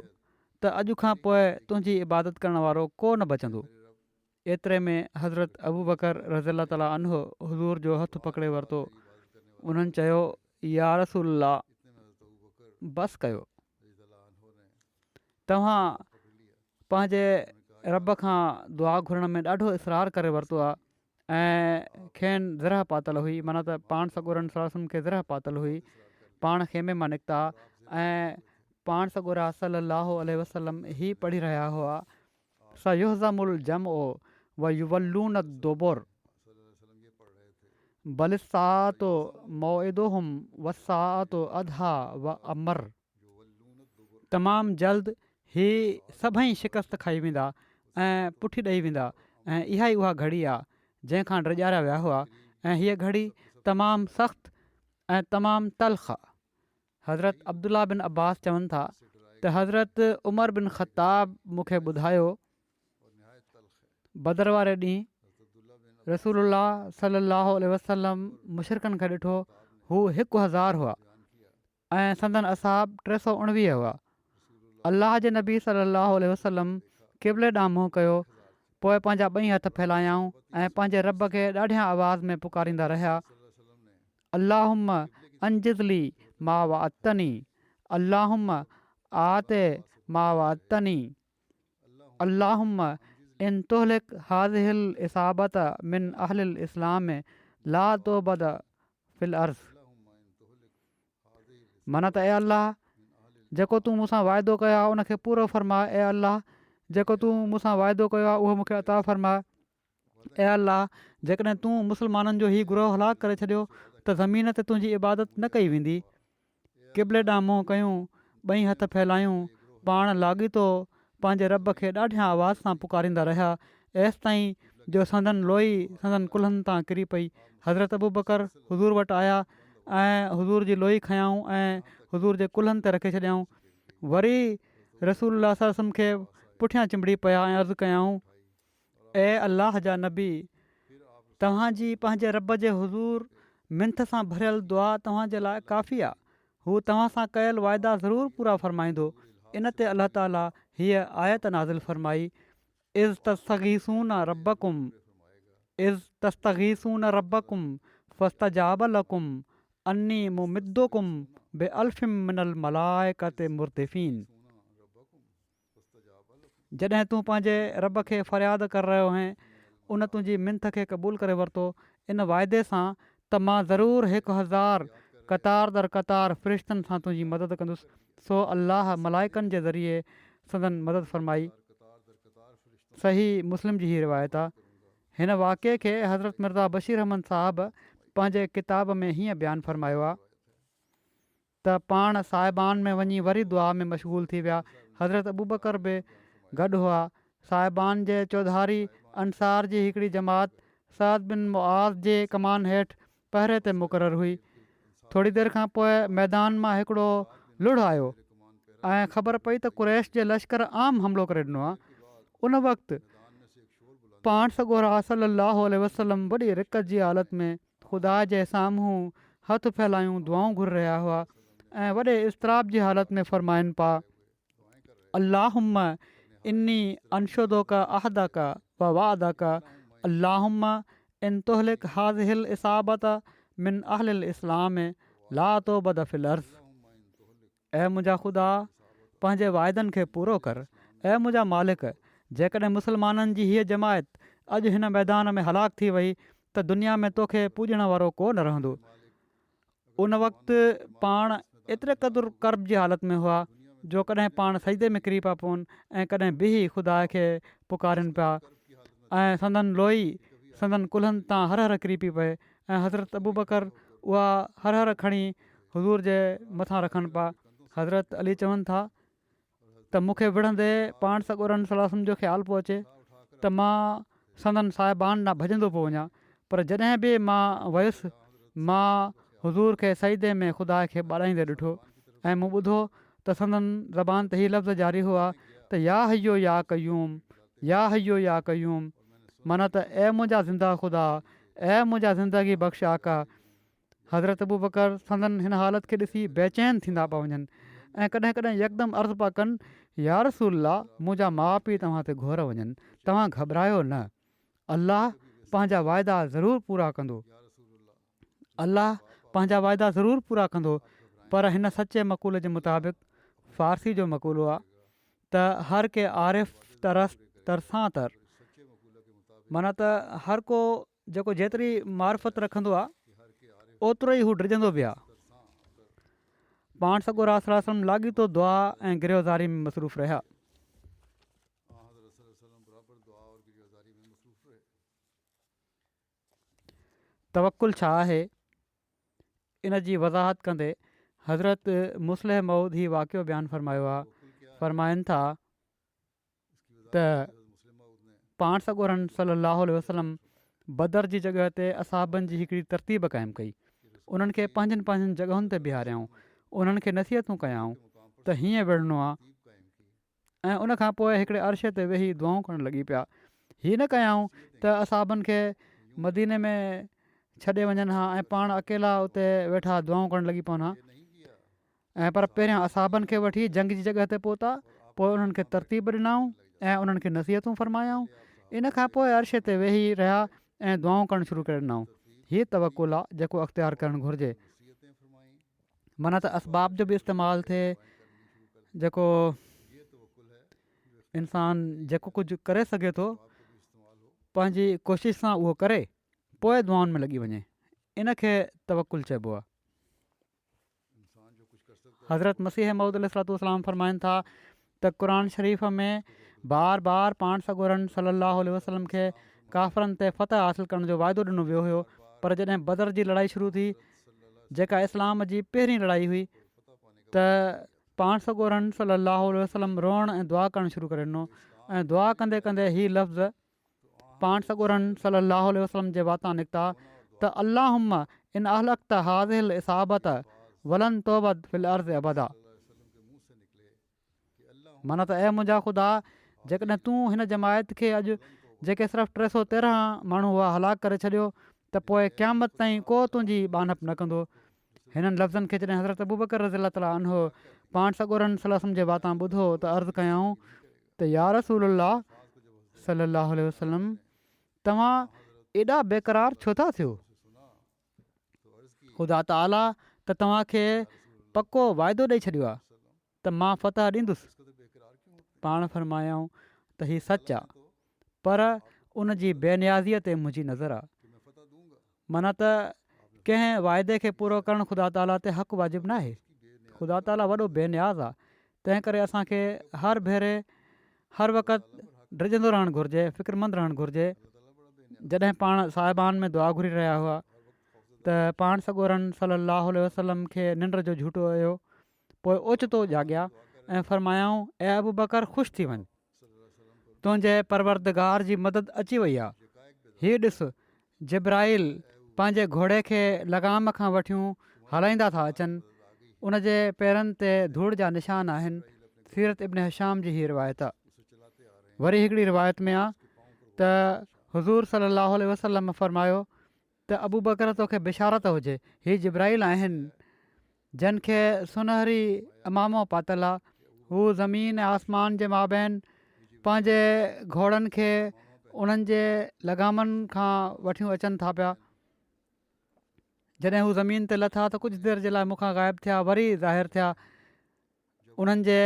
त अॼु खां पोइ तुंहिंजी इबादत करण वारो को न बचंदो। एतिरे में हज़रत अबू बकर रज़ियल्लाहु ताला अन्हु हुज़ूर जो हथु पकिड़े वरितो। उन्हनि चयो, या रसूलल्लाह, बसि कयो, तव्हां पंहिंजे रब खां दुआ घुरण में ॾाढो इसरार करे वरितो आहे ऐं खेनि ज़रह पातल हुई, माना त पाण सॻोरनि सलाहु खे ज़रह पातल हुई। पाण खेमे मां निकिता ऐं पाण सॻोरा सलाहु अलैहि वसल्लम ही पढ़ी रहिया हुआ, सयुहज़मुल जमउ व युवल्लून दुबुर बलिस्साअतु मौइदुहुम वस्साअतु अदहा व अमर। तमामु जल्द ही सभई शिकस्त खाई वेंदा ऐं पुठी ॾेई वेंदा, ऐं इहा ई उहा घड़ी आहे जंहिंखां ड्रॼारिया विया हुआ, ऐं हीअ घड़ी तमामु सख़्तु ऐं तमामु तल्ख़ आहे। हज़रत अब्दुल्ला बिन अब्बास चवनि था त हज़रत उमर बिन ख़त्ताब मूंखे ॿुधायो, बदर वारे ॾींहुं रसूलुल्लाह सलाहु अलैहि वसल्लम मुशरिकनि खे ॾिठो, हू 1000 हुआ ऐं संदन असहाब 319 हुआ। अल्लाह जे नबी सलाहु अलैहि वसल्लम क़िबले ॾांहुं मुंहुं कयो, पोइ पंहिंजा ॿई हथ फैलायाऊं ऐं पंहिंजे रब खे ॾाढियां आवाज़ में पुकारींदा रहिया, अल्लाहुम्मा अंजिज़ली मा वअदतनी, अल्लाहुम्मा आते मा वअदतनी, अल्लाहुम्मा इन तुहलिक हाज़िहिल इसाबत मिन अहलिल इस्लाम ला तौबत फिल अर्ज़। माना त ए अल्लाह, जेको तूं मूंसां वाइदो कयो आहे उनखे पूरो फरमा। ए अल्लाह, जेको तूं मूंसां वाइदो कयो आहे उहो मूंखे अता फरमा। ए अल्लाह, जेकॾहिं तूं मुस्लमाननि जो हीउ गुरोह हलाक करे छॾियो त ज़मीन ते तुंहिंजी इबादत न कई वेंदी। क़िबले ॾांहुं मुंहुं कयूं, ॿई हथ फैलायूं, पाण लाॻीतो पंहिंजे रब खे ॾाढियां आवाज़ सां पुकारींदा रहिया, एसि ताईं जो संदन लोई संदन कुल्हनि तां किरी पई। हज़रत अबू बकर हुज़ूर वटि आया ऐं हुज़ूर जी लोई खयाऊं ऐं हुज़ूर जे कुल्हनि ते रखे छॾियाऊं। वरी रसूलुल्लाह सल्लल्लाहु अलैहि वसल्लम खे पुठियां चिंबड़ी पिया ऐं अर्ज़ु कयाऊं, ए अल्लाह जा नबी, तव्हांजी पंहिंजे रब जे हुज़ूर मिंथ सां भरियल दुआ तव्हांजे लाइ काफ़ी आहे। हू तव्हां सां कयल वाइदा ज़रूरु पूरा फ़रमाईंदो। इन ते अलाह ताला हीअ आयत नाज़िल फ़रमाई, इज़ तस्तगीसून रब्बकुम इज़ तस्तगीसून रब्बकुम फस्तजाब लकुम अन्नी मुमिद्दुकुम बिअल्फिम मिनल मलाइकति मुर्दिफ़ीन। जॾहिं तूं पंहिंजे रब खे फ़रियाद करे रहियो आहीं, उन तुंहिंजी मिंथ खे क़बूल करे वरितो इन वाइदे सां त मां ज़रूरु 1000 क़तार दर क़तार फ़रिश्तनि सां तुंहिंजी मदद कंदुसि। सो अल्लाह मलाइकनि जे ज़रिए संदन मदद फ़रमाई। सही मुस्लिम जी ही रिवायत आहे। हिन वाक़े खे हज़रत मिर्ज़ा बशीर अहमद साहिबु पंहिंजे किताब में हीअं बयानु फ़रमायो आहे त पाण साहिबान में वञी वरी दुआ में मशगूल थी विया। हज़रत अबू बकर बि गॾु हुआ। साहिबान जे चौधारी अंसार जी हिकिड़ी जमात साद बिन मुआज़ जे कमान हेठि पहिरे ते मुक़ररु हुई। थोरी देरि खां पोइ मैदान मां हिकिड़ो लुढ़ आयो ऐं ख़बर पई त कुरैश जे लश्कर आम हमिलो करे ॾिनो आहे। उन वक़्तु पाण सॻोरा सलाहु अलैहि वसल्लम वॾी रिकत जी हालत में ख़ुदा जे साम्हूं हथ फैलायूं दुआऊं घुर रहिया हुआ ऐं वॾे इज़तिराब जी हालत में फ़रमाइनि पिया, अल्लाहुम्मा इन्नी अनशुदुका अहदका व वअदका अल्लाहुम्मा इन तुहलिक हाज़िहिल इसाबत मिन अहलिल इस्लाम ला तौबत फिल अर्ज़। ऐं मुंहिंजा ख़ुदा, पंहिंजे वाइदनि खे पूरो कर। ऐं मुंहिंजा मालिक, जेकॾहिं मुस्लमाननि जी हीअ जमायत अॼु हिन मैदान में हलाक थी वई त दुनिया में तोखे पूॼण वारो को न रहंदो। उन वक़्तु पाण एतिरे क़दुरु कर्ब जी हालत में हुआ जो कॾहिं पाण सजदे में किरी पिया पवनि ऐं कॾहिं बिही ख़ुदा खे पुकारनि पिया ऐं संदन लोई संदन कुल्हनि तां हर हर किरी पई पए ऐं हज़रत अबू बकर उहा हर हर खणी हुज़ूर जे मथां रखनि पिया। हज़रत अली चवनि था त मूंखे विढ़ंदे पाण सॻोरनि सलाहु जो ख़्यालु पियो अचे त मां संदन साहिबान ॾांहुं भॼंदो पियो वञा, पर जॾहिं बि मां वयुसि मां हुज़ूर खे सईदे में ख़ुदा खे ॿाराईंदे ॾिठो ऐं मूं ॿुधो त संदन ज़बान ते हीअ लफ़्ज़ जारी हुआ त या हयो या कयूम, या हयो या कयूम, माना त ऐं मुंहिंजा ज़िंदा ख़ुदा, ऐं मुंहिंजा ज़िंदगी बख़्श आका। हज़रत अबू बकर संदन हिन हालत खे ॾिसी बेचैन थींदा पिया वञनि ऐं कॾहिं कॾहिं यकदमि अर्ज़ु पिया कनि, या रसूल अल्लाह, मुंहिंजा माउ पीउ तव्हां ते घोर वञनि, तव्हां घबरायो न, अल्लाह पंहिंजा वाइदा ज़रूरु पूरा कंदो, अल्लाह पंहिंजा वाइदा ज़रूरु पूरा कंदो। पर हिन सचे मक़ूल जे मुताबिक़ फ़ारसी जो मक़ूलो आहे त हर के आरिफ़ तरसां तर, माना त हर को जेको जेतिरी मार्फत रखंदो आहे ओतिरो ई हू डिॼंदो बि आहे। पाण सॻो रासम लाॻीतो दुआ ऐं गिरयोज़ारी में मसरूफ़ रहिया। तवक्कुल छा आहे, इन जी वज़ाहत कंदे हज़रत मुस्लिह मऊद ही वाक़ियो बयानु फ़रमायो आहे। फ़रमाइनि था त पाण सॻोरनि सलाहु अलैहि वसल्लम बदर जी जॻह ते असाबनि जी हिकिड़ी तरतीब क़ाइमु कई, उन्हनि खे पंहिंजनि पंहिंजनि जॻहियुनि ते बीहारियऊं, उन्हनि खे नसीहतूं कयाऊं त हीअं विढ़णो आहे, ऐं उनखां पोइ हिकिड़े अर्शे ते वेही दुआऊं करणु लॻी पिया। हीअ न कयाऊं त असाबनि खे मदीने में छॾे वञनि हा ऐं पाण अकेला उते वेठा दुआऊं करणु लॻी पवनि हा, ऐं पर पहिरियां असाबनि खे वठी जंग जी जॻह ते पहुता, पोइ उन्हनि खे तरतीब ॾिनऊं ऐं उन्हनि खे नसीहतूं फ़रमायाऊं, इन खां पोइ अर्शे ते वेही रहिया ऐं दुआऊं करणु शुरू करे ॾिनऊं। हीअ तवकुल आहे जेको अख़्तियार करणु घुरिजे, माना त असबाब जो बि इस्तेमालु थिए, जेको इंसानु जेको कुझु करे सघे थो पंहिंजी कोशिशि सां उहो करे पोइ दुआउनि में लॻी वञे, इनखे तवकुल चइबो आहे। हज़रत मसीह मऊद अलैहिस्सलाम फ़रमाइनि था त क़ुर शरीफ़ में बार बार पाण सॻोरनि सलाहु अलैहि वसल्लम खे काफ़रनि ते फ़तह हासिलु करण जो वाइदो ॾिनो वियो हुयो, पर जॾहिं बदर जी लड़ाई शुरू थी, जेका इस्लाम जी पहिरीं लड़ाई हुई, त पाण सॻोरनि सलाहु अलैहि वसल्लम रोअण ऐं दुआ करणु शुरू करे ॾिनो, ऐं दुआ कंदे कंदे हीअ लफ़्ज़ पाण सॻोरनि सलाहु अलैहि वसल्लम जे वातां निकिता त अल्लाहुम्मा इन अहलक़्त हाज़िल इसाबत वलन तौबत फिल अर्ज़ अबदा, माना त ऐं मुंहिंजा ख़ुदा, जेकॾहिं तूं हिन जमायत खे अॼु जेके सिर्फ़ु 313 माण्हू हुआ हलाक करे छॾियो, त पोइ क़यामत ताईं को तुंहिंजी बानप न कंदो। हिननि लफ़्ज़नि खे जॾहिं हज़रत अबू बकर रज़ी अल्लाह ताला अन्हो पाण सॻोरनि सलाहु जे वातां ॿुधो त अर्ज़ु कयऊं त या रसूल अल्लाह सलाहु अलैहि वसल्लम, तव्हां एॾा बेक़रार छो था थियो? ख़ुदा ताला त तव्हांखे पको वाइदो ॾेई छॾियो आहे त मां फ़तह ॾींदुसि। पाण फ़रमायाऊं त हीअ सच आहे, पर उन जी बेनियाज़ीअ ते मुंहिंजी नज़र आहे, माना त कंहिं वाइदे खे पूरो करणु ख़ुदा ताला ते हक़ वाजिबु न आहे। ख़ुदा ताला वॾो बेनियाज़ आहे, तंहिं करे असांखे हर भेरे हर वक़्तु डिॼंदो रहणु घुरिजे, फ़िक्रमंद रहणु घुरिजे। जॾहिं पाण साहिबान में दुआ घुरी रहिया हुआ त पाण सॻोरनि सलाहु अलैहि वसल्लम खे निंड जो झूठो हुयो, पोइ ओचितो जाॻिया ऐं फ़रमायाऊं, ऐं अबू बकर ख़ुशि थी वञ, तुंहिंजे परवरदिगार जी मदद अची वई आहे। हीअ ॾिस, जिब्राइल पंहिंजे घोड़े खे लगाम खां वठियूं हलाईंदा था अचनि, उन जे पेरनि ते धूड़ जा निशान आहिनि। सीरत इब्न हिशाम जी हीअ रिवायत आहे। वरी हिकिड़ी रिवायत में आहे त हुज़ूर सलाहु अलैहि वसल्लम फ़रमायो त अबू बकर तोखे बिशारत हुजे, हीअ जिब्राइल आहिनि जिन खे सुनहरी अमामो पातल आहे, हू ज़मीन ऐं आसमान जे माबैन पंहिंजे घोड़नि खे उन्हनि जे लगामनि खां वठियूं अचनि था पिया। जॾहिं हू ज़मीन ते लथा त कुझु देरि जे लाइ मूंखां ग़ाइबु थिया, वरी ज़ाहिर थिया। उन्हनि जे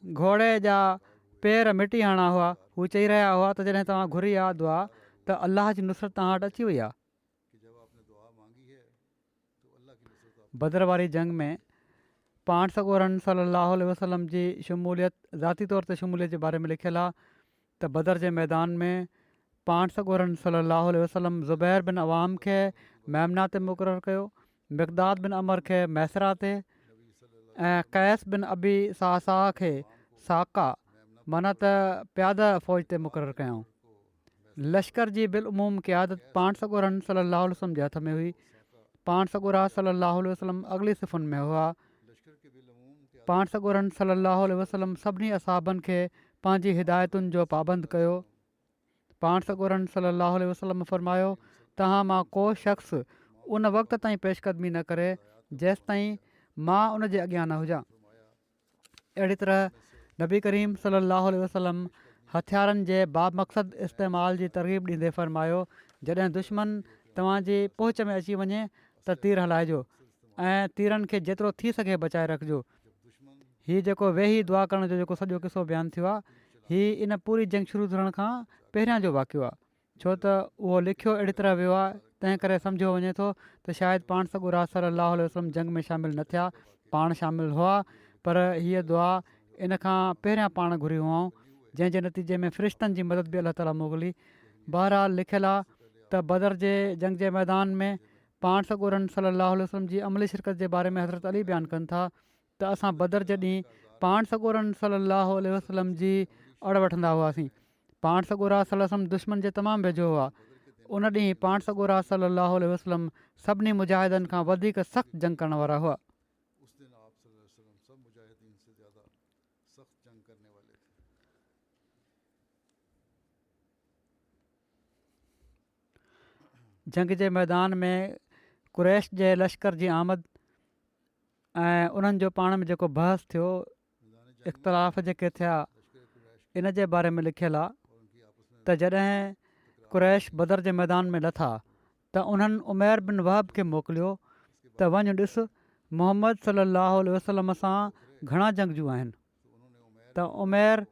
घोड़े जा पेर मिटी हणा हुआ। हू चई रहिया हुआ त जॾहिं तव्हां घुरी आहे दुआ त अलाह जी नुसरत तव्हां वटि अची वई आहे। बदर वारी जंग में पाण सॻोरनि सलाहु अलैहि वसल्लम जी शमूलियत, ज़ाती तौर ते शमूलियत जे बारे में लिखियलु आहे त बदर जे मैदान में पाण सॻोरनि सलाहु अलैहि वसल्लम ज़ुबैर बिन अवाम खे मैमना ते मुक़ररु कयो, मिक़दाद बिन अमर खे मैसरा ते ऐं कैस बिन अबी सासा खे साका माना त प्यादा फ़ौज ते मुक़ररु कयऊं। लश्कर जी बिलउमूम क़यादत पाण सॻोरन सलाहु वसलम जे हथ में हुई। पाण सॻोरा सलाहु वसलम अॻिली सिफ़ुनि में हुआ। पाण सॻोरन सलाहु वसलम सभिनी असाबनि खे पंहिंजी हिदायतुनि जो पाबंद कयो। पाण सॻोरन सलाहु वसलम फरमायो, तव्हां मां को शख़्स उन वक़्त ताईं पेशकदमी न करे जेसि ताईं मां उन जे अॻियां न हुजां। अहिड़ी तरह नबी करीम सलाहु वसलम हथियारनि जे बामक़सद इस्तेमाल जी तरग़ीब ॾींदे फ़रमायो, जॾहिं दुश्मन तव्हांजी पहुच में अची वञे त तीर हलाइजो ऐं तीरनि खे जेतिरो थी सघे बचाए रखिजो। हीउ जेको वेही दुआ करण जो जेको सॼो किसो बयानु थियो आहे, हीउ इन पूरी जंग शुरू थियण खां पहिरियां जो वाक़ियो आहे, छो त उहो लिखियो अहिड़ी तरह वियो आहे, तंहिं करे सम्झो वञे थो त शायदि पाण सॻोरा सलाहु वसलम जंग में शामिलु न थिया, पाण शामिलु हुआ, पर हीअ दुआ इन खां पहिरियां पाण घुरी हुआऊं, जंहिंजे नतीजे में फ़रिश्तनि जी मदद बि अलाह ताला मोकिली। बहरहाल लिखियलु आहे त बदर जे जंग जे मैदान में पाण सॻोरन सलाहु वसलम जी अमली शिरकत जे बारे में हज़रत अली बयानु कनि था त असां बदर जे ॾींहुं पाण सॻोरन सलाहु वसलम जी अड़ वठंदा हुआसीं। पाण सॻोरा सलम दुश्मन जे तमामु वेझो हुआ। उन ॾींहुं पाण सॻोरा सलाहु वसलम सभिनी मुजाहिदनि खां वधीक सख़्तु जंग करण वारा हुआ। जंग जे मैदान में कुरैश जे लश्कर जी आमद ऐं उन्हनि जो पाण में जेको बहस थियो, इख़्तिलाफ़ जेके थिया, इन जे बारे में लिखियलु आहे त जॾहिं कुरैश बदर जे मैदान में लथा त उन्हनि उमैर बिन वहब खे मोकिलियो त वञ ॾिस मोहम्मद सलाहु वसलम सां घणा जंगजू आहिनि। त उमैर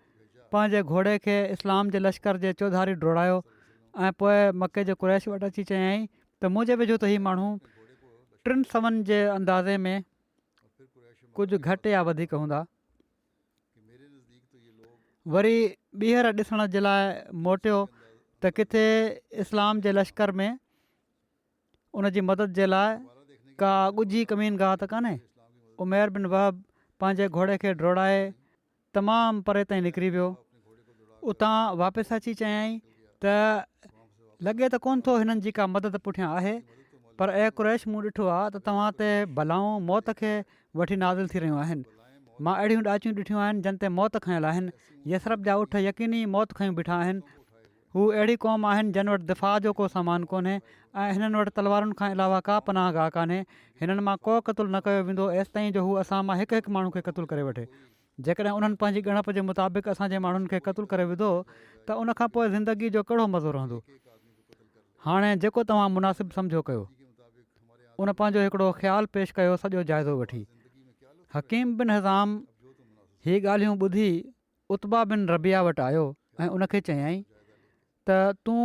पंहिंजे घोड़े खे इस्लाम जे लश्कर जे चौधारी डोड़ायो ऐं पोइ मके जे कुरैश वटि अची चयाईं त मुंहिंजे वेझो त हीउ माण्हू 300 जे अंदाज़े में कुझु घटि या वधीक हूंदा। वरी ॿीहर ॾिसण जे लाइ मोटियो त किथे इस्लाम जे लश्कर में उन जी मदद जे लाइ का ॻुझी कमीन गाह त कान्हे। उमैर बिन वहब पंहिंजे घोड़े खे डोड़ाए तमामु परे ताईं निकिरी वियो। उतां वापसि अची चयाईं त लॻे त कोन थो हिननि जी का मदद पुठियां आहे, पर ऐं कुरैश मूं ॾिठो आहे त तव्हां ते भलाऊं मौत खे वठी नाज़िल थी रहियूं आहिनि। मां अहिड़ियूं ॾाचियूं ॾिठियूं आहिनि जिन ते मौत खयल आहिनि। यसरब जा उठ यकीनी मौत खयूं बीठा आहिनि। हू अहिड़ी क़ौम आहिनि जिन वटि दिफ़ा जो को सामान कोन्हे ऐं हिननि वटि तलवारुनि खां अलावा का पनाह गाह कान्हे। हिननि मां को क़तलु न कयो वेंदो एसि ताईं जो हू असां मां हिकु हिकु माण्हू खे क़तलु करे वठे। जेकॾहिं उन्हनि पंहिंजी ॻणप जे मुताबिक़ असांजे माण्हुनि खे क़तलु करे विधो त उनखां पोइ ज़िंदगी जो कहिड़ो मज़ो रहंदो। हाणे जेको तव्हां मुनासिबु सम्झो कयो। उन पंहिंजो हिकिड़ो ख़्यालु पेश कयो सॼो जाइज़ो वठी। हकीम बिन हिज़ाम हीअ ॻाल्हियूं ॿुधी उत्बा बिन रबिया वटि आयो ऐं उनखे चयाईं त तूं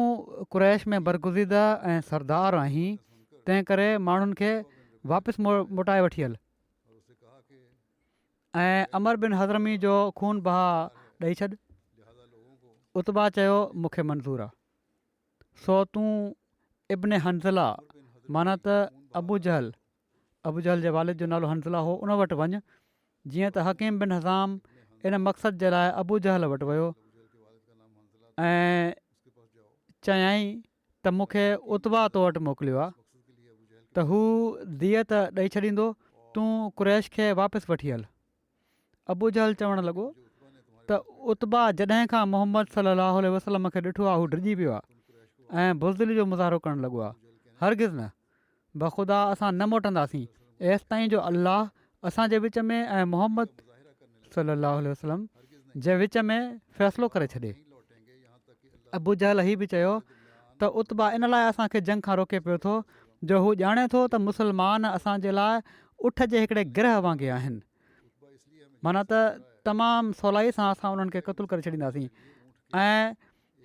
कुरैश में बरगुज़ीदा ऐं सरदार आहीं, तंहिं करे माण्हुनि खे वापसि मोटाए वठी हल ऐं अमर बिन हज़रमी जो खून बहा ॾेई छॾ। उत्बा चयो मूंखे मंज़ूरु आहे। सो तूं इब्न हंज़ला माना त अबू जहल जे वालिद जो नालो हंज़ला हो, उन वटि वञु। जीअं त हकीम बिन हज़ाम इन मक़सद जे लाइ अबू जहल वटि वियो ऐं चयाईं त मूंखे उत्बा तो वटि मोकिलियो आहे त हू दियत ॾेई छॾींदो, तूं कुरैश खे वापसि वठी हल। अबू जहल चवणु लॻो त उत्बा जॾहिं खां मोहम्मद सलाहु वसलम खे ॾिठो आहे हू डिॼी पियो आहे ऐं बुज़दिली जो मुज़ाहिरो करणु लॻो आहे। हरगिज़ न, बख़ुदा असां न मोटंदासीं एसि ताईं जो अल्लाह असांजे विच में ऐं मोहम्मद सलाहु वसलम जे विच में फ़ैसिलो करे छॾे। अबू जहल हीअ बि चयो त उत्बा इन लाइ असांखे जंग खां रोके पियो थो जो हू ॼाणे थो त मुस्लमान असांजे लाइ उठ जे हिकिड़े गिरह वांगुरु आहिनि। माना त तमामु सवलाई सां असां उन्हनि खे क़तलु करे छॾींदासीं। ऐं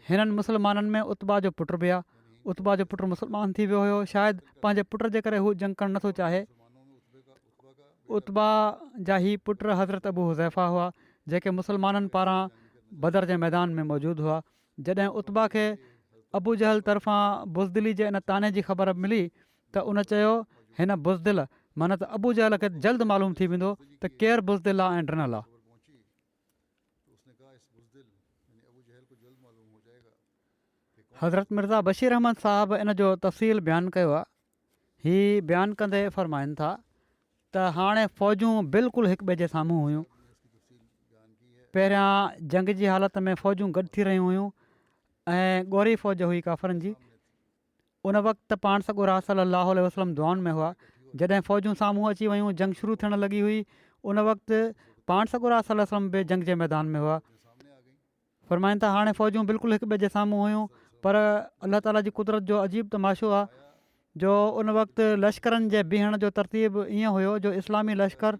हिननि मुस्लमाननि में उत्बा जो पुटु बि आहे। उत्बा जो पुटु मुस्लमान थी वियो हुयो। शायदि पंहिंजे पुट जे करे हू जंग करणु नथो चाहे। उत्बा जा ही पुट हज़रत अबू हुज़ैफ़ा हुआ जेके मुस्लमाननि पारां बदर जे मैदान में मौजूदु हुआ। जॾहिं उत्बा खे अबू जहल तरफ़ां बुज़दिली जे इन ताने जी ख़बर मिली त उन चयो हिन बुज़दिल माना त अबू जहल खे जल्द मालूम थी वेंदो त केरु बुज़दिल आहे ऐं ॾिनल आहे। खबर पहुंची तो उसने कहा इस बुज़दिल यानी अबू जहल को जल्द मालूम हो जाएगा कि कौन हज़रत मिर्ज़ा बशीर अहमद साहब इन जो तफ़सील बयानु कयो आहे। हीअ बयानु कंदे फ़रमाइनि था त हाणे फ़ौजूं बिल्कुलु हिक ॿिए जे साम्हूं हुयूं। आदमी उसकी तफसील बयान की है। पहिरियां जंग जी हालति में फ़ौजूं गॾु थी रहियूं हुयूं ऐं ॻोरी फ़ौज हुई काफ़रनि जी। उन वक़्तु पाण सॻोरा सल्लल्लाहु अलैहि वसल्लम दुआनि में हुआ। जॾहिं फ़ौजूं साम्हूं अची वियूं, जंग शुरू थियणु लॻी हुई, उन वक़्तु पाण सॻोरा सल्लल्लाहु अलैहि वसल्लम बि जंग जे मैदान में हुआ। सामने आ गई फ़रमाइनि था हाणे फ़ौजूं बिल्कुलु हिक ॿिए जे साम्हूं हुयूं, पर अलाह ताला जी कुदरत जो अजीब तमाशो आहे जो उन वक़्तु लश्करनि जे बीहण जो तरतीब ईअं हुयो जो इस्लामी लश्कर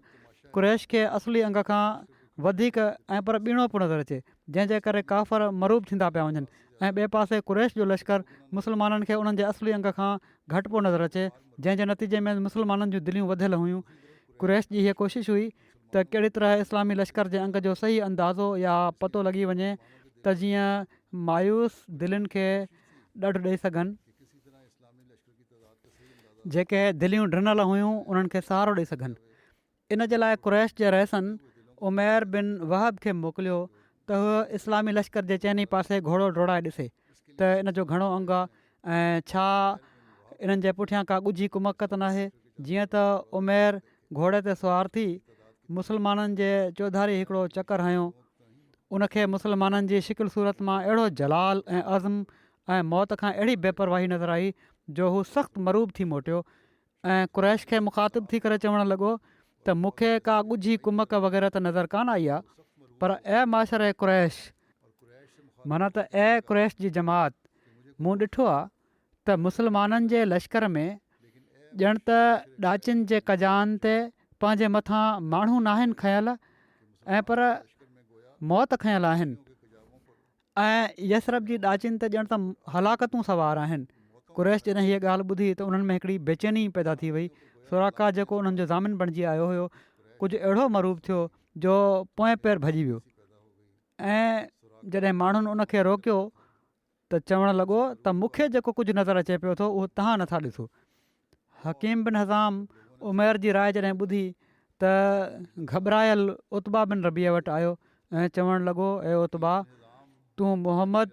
कुरैश खे असली अंग खां वधीक ऐं पर ॿीणो पियो नज़र अचे, जंहिंजे करे काफ़र मरूब थींदा पिया वञनि ऐं ॿिए पासे कुरैश जो लश्कर मुस्लमाननि खे उन्हनि जे असली अंग खां घटि पियो नज़र अचे, जंहिंजे नतीजे में मुस्लमाननि जूं दिलियूं वधियल हुयूं। कुरैश जी हीअ कोशिशि हुई त कहिड़ी तरह इस्लामी लश्कर जे अंग जो सही अंदाज़ो या पतो लॻी वञे त जीअं मायूस दिलनि खे ॾढु ॾेई सघनि, कि किसी तरह इस्लामी लश्कर की तादाद का सही अंदाजा जेके दिलियूं ॾिनल हुयूं उन्हनि खे सहारो ॾेई सघनि। इन जे लाइ कुरैश जे रहिसनि उमैर बिन वहब खे मोकिलियो त हू इस्लामी लश्कर जे चइनी पासे घोड़ो डोड़ाए ॾिसे त इन जो घणो अंग आहे ऐं छा इन्हनि जे पुठियां का ॻुझी कुमक त नाहे। जीअं त उमैर घोड़े ते सुवार थी मुस्लमाननि जे चौधारी हिकिड़ो चकर हयो, उनखे मुस्लमाननि जी शिकिल सूरत मां अहिड़ो जलाल ऐं अज़म ऐं मौत खां अहिड़ी बेपरवाही नज़र आई जो हू सख़्तु मरूब थी मोटियो ऐं कुरैश खे मुखातिब थी करे चवणु लॻो त मूंखे का ॻुझी कुमक वग़ैरह त नज़र कान आई आहे, पर ऐं माशर कुरैश माना त ऐं कुरैश जी जमात, मूं ॾिठो आहे त मुस्लमाननि जे लश्कर में ॼण त ॾाचिन जे कजान ते पंहिंजे मथां माण्हू नाहिनि खयल ऐं पर मौत खयल आहिनि ऐं यसरब जी ॾाचिन ते ॼण त हलाकतूं सवार आहिनि। कुरैश जॾहिं हीअ ॻाल्हि ॿुधी त उन्हनि में हिकिड़ी बेचैनी पैदा थी वई। सुराका जेको उन्हनि जो ज़ामिन बणिजी आयो हुयो, कुझु अहिड़ो मरूब थियो जो पोएं पेर भॼी वियो ऐं जॾहिं माण्हुनि उनखे रोकियो त चवणु लॻो त मूंखे जेको कुझु नज़र अचे पियो थो उहो तव्हां नथा ॾिसो। हकीम बिन हज़ाम उमैर जी राय जॾहिं ॿुधी त घबरायल उतबा बिन रबीअ वटि आयो ऐं चवणु लॻो ऐं उतबा, तूं मुहम्मद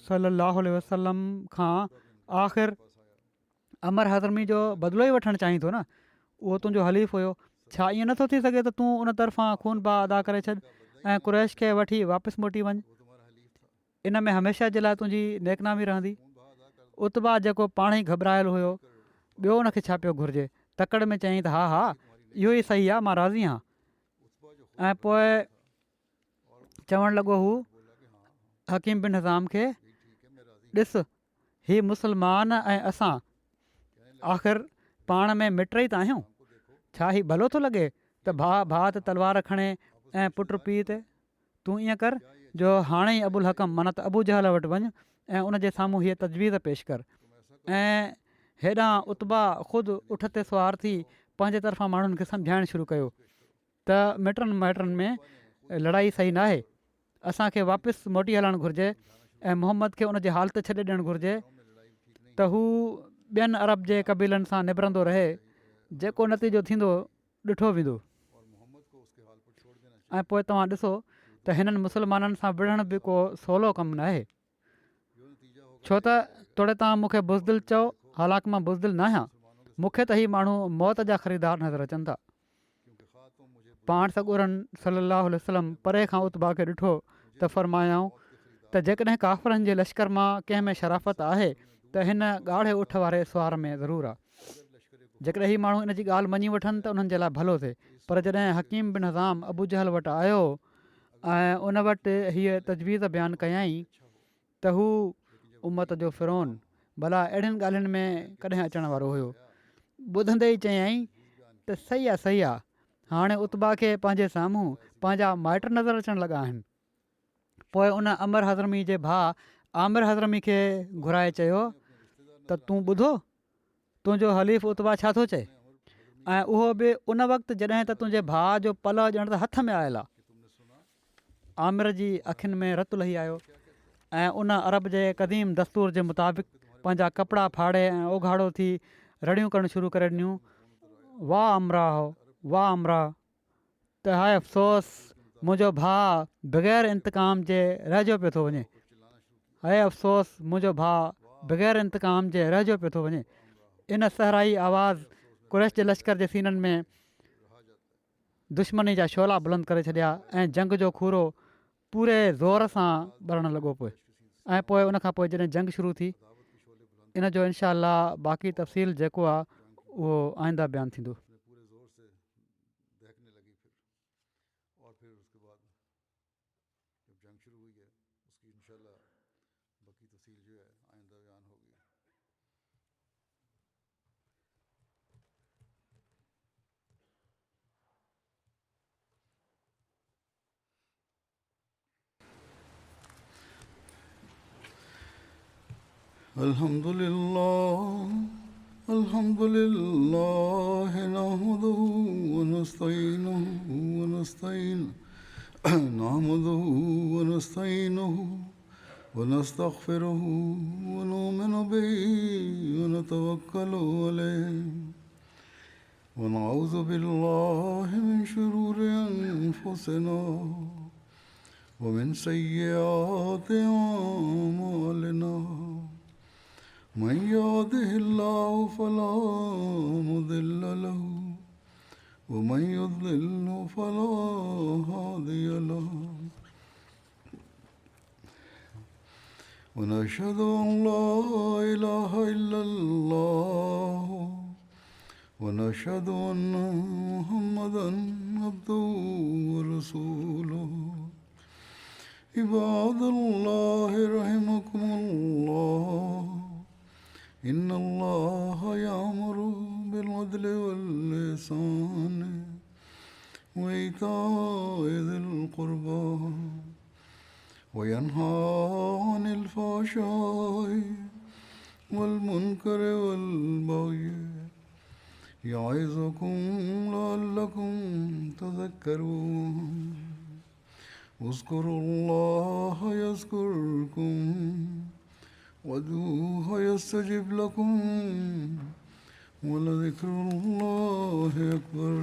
सल्लल्लाहु अलैहि वसल्लम खां आख़िर अमर हज़रमी जो बदिलो ई वठणु चाहीं थो न? उहो तुंहिंजो हलीफ़ हुयो, छा ईअं नथो थी सघे त तूं उन तरफ़ां खून भाउ अदा करे छॾ ऐं कुरैश खे वठी वापसि मोटी वञु? इन में हमेशह जे लाइ तुंहिंजी नेकनामी रहंदी। उतबा जेको पाण ई घबरायल हुयो, ॿियो उनखे छा पियो घुरिजे, तकड़ में चयईं त हा हा इहो ई सही आहे, मां राज़ी आहियां। ऐं पोइ चवणु लॻो हू हकीम बिन हज़ाम खे, ॾिस ही मुस्लमान ऐं असां आख़िर पाण में मिट ई त आहियूं, छा ही भलो थो लॻे त भाउ भाउ ते तलवार खणे ऐं पुट पीउ ते? तूं ईअं कर जो हाणे ई अबुल हकम माना त अबू जहल वटि वञु ऐं उनजे साम्हूं हीअ तजवीज़ पेश कर। ऐं हेॾां उतबा ख़ुदि उठ ते सुवार थी पंहिंजे तरफ़ां माण्हुनि खे सम्झाइणु शुरू कयो त मिटनि माइटनि में लड़ाई सही न आहे, असांखे वापसि मोटी हलणु घुरिजे ऐं मुहम्मद खे उनजे हालत छॾे ॾियणु घुरिजे त हू ॿियनि अरब जे क़बीलनि सां निबिरंदो रहे, जेको नतीजो थींदो ॾिठो वेंदो। ऐं पोइ तव्हां ॾिसो त हिननि मुस्लमाननि सां विढ़ण बि को सवलो कमु न आहे, छो त तोड़े तव्हां मूंखे बुज़दिल चओ, हालांकि मां बुज़दिल न आहियां, मूंखे त हीअ माण्हू मौत जा ख़रीदार नज़र अचनि था। पाण सॻोरनि सल्लल्लाहु अलैहि वसल्लम परे खां उतबा खे ॾिठो त फ़रमायाऊं त जेकॾहिं काफ़रनि जे लश्कर मां कंहिं में शराफ़त आहे त हिन ॻाढ़े उठ वारे सुवार में ज़रूरु आहे। जेकॾहिं हीअ माण्हू इन जी ॻाल्हि मञी वठनि त उन्हनि जे लाइ भलो थिए। पर जॾहिं हकीम बिन हज़ाम अबू जहल वटि आयो ऐं उन वटि हीअ तजवीज़ बयानु कयईं त हू उमत जो फ़िरौन भला अहिड़ियुनि ॻाल्हियुनि में कॾहिं अचण वारो हुयो, ॿुधंदे ई चयईं त सही आहे सही आहे। हाणे उतबा खे पंहिंजे साम्हूं पंहिंजा माइट नज़र अचणु लॻा आहिनि। पोइ उन अमर हज़रमी जे भाउ आमिर हज़रमी खे घुराए चयो त तूं ॿुधो तुंहिंजो हलीफ़ उतबा छा थो चए, ऐं उहो बि उन वक़्तु जॾहिं त तुंहिंजे भाउ जो पल ॼण त हथ में आयल आहे। आमिर जी अखियुनि में रतु लही आयो ऐं उन अरब जे क़दीम दस्तूर जे मुताबिक़ पंहिंजा कपिड़ा फाड़े ऐं ओघाड़ो थी रड़ियूं करणु शुरू करे ॾिनियूं। वाह अमरा हो, वाह अमरा, त हाय अफ़सोस मुंहिंजो भाउ बग़ैर इंतकाम जे रहिजो पियो थो वञे। हाय अफ़सोस मुंहिंजो भाउ बग़ैर इंतकाम जे रहिजो पियो थो वञे। इन सहराई आवाज़ कुरैश जे लश्कर जे सीननि में दुश्मनी जा शोला बुलंद करे छॾिया ऐं जंग जो खूरो पूरे ज़ोर सां ॿरणु लॻो पियो। ऐं पोइ उनखां पोइ जॾहिं जंग शुरू थी, इन जो इनशा अल्लाह बाक़ी तफ़सील जेको आहे उहो आईंदा बयानु थींदो। الحمد لله الحمد لله نحمده ونستعينه نحمده ونستعينه ونستغفره ونؤمن به ونتوكل عليه ونعوذ بالله من شرور أنفسنا ومن سيئات أعمالنا من يهده الله فلا مضل له ومن يضلل فلا هادي له ونشهد أن لا إله إلا الله ونشهد أن محمدا عبده ورسوله عباد الله رحمكم الله إن الله يأمر بالعدل والإحسان وإيتاء ذي القربى وينهى عن الفحشاء والمنكر والبغي يعظكم لعلكم تذكرون اذكروا الله يذكركم وادعوه يستجب لكم ولذكر الله أكبر.